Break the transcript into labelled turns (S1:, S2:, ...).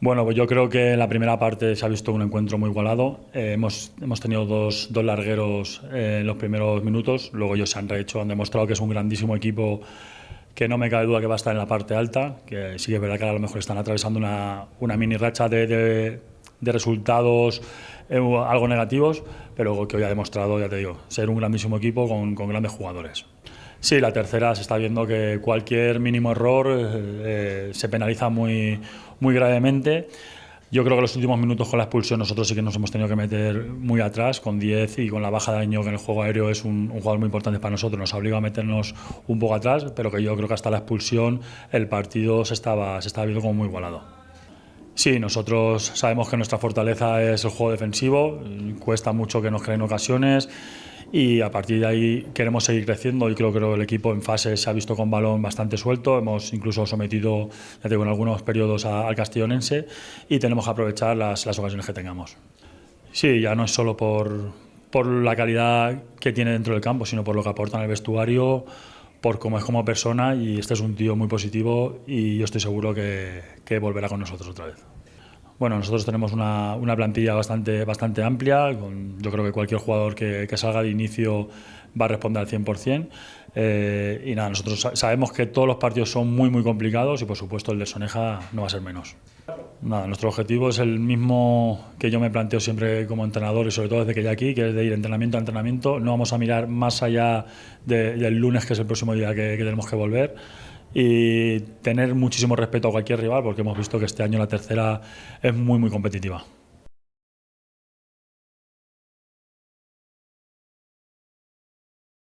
S1: Bueno, pues yo creo que en la primera parte se ha visto un encuentro muy igualado. Hemos tenido dos largueros en los primeros minutos, luego ellos se han rehecho, han demostrado que es un grandísimo equipo, que no me cabe duda que va a estar en la parte alta, que sí que es verdad que ahora a lo mejor están atravesando una mini racha de resultados algo negativos, pero que hoy ha demostrado, ya te digo, ser un grandísimo equipo con grandes jugadores. Sí, la tercera se está viendo que cualquier mínimo error se penaliza muy gravemente. Yo creo que los últimos minutos con la expulsión nosotros sí que nos hemos tenido que meter muy atrás, con 10 y con la baja de Año, que en el juego aéreo es un jugador muy importante para nosotros, nos obliga a meternos un poco atrás, pero que yo creo que hasta la expulsión el partido se estaba viendo como muy igualado. Sí, nosotros sabemos que nuestra fortaleza es el juego defensivo, cuesta mucho que nos creen ocasiones y a partir de ahí queremos seguir creciendo y creo que el equipo en fase se ha visto con balón bastante suelto, hemos incluso sometido, ya te digo, en algunos periodos al castellonense y tenemos que aprovechar las ocasiones que tengamos. Sí, ya no es solo por la calidad que tiene dentro del campo, sino por lo que aporta en el vestuario, por cómo es como persona, y este es un tío muy positivo y yo estoy seguro que volverá con nosotros otra vez. Bueno, nosotros tenemos una plantilla bastante amplia, yo creo que cualquier jugador que salga de inicio va a responder al 100%. Y nada, nosotros sabemos que todos los partidos son muy complicados y por supuesto el de Soneja no va a ser menos. Nada, nuestro objetivo es el mismo que yo me planteo siempre como entrenador y sobre todo desde que ya aquí, que es de ir entrenamiento a entrenamiento. No vamos a mirar más allá del lunes, que es el próximo día que tenemos que volver, y tener muchísimo respeto a cualquier rival, porque hemos visto que este año la tercera es muy competitiva.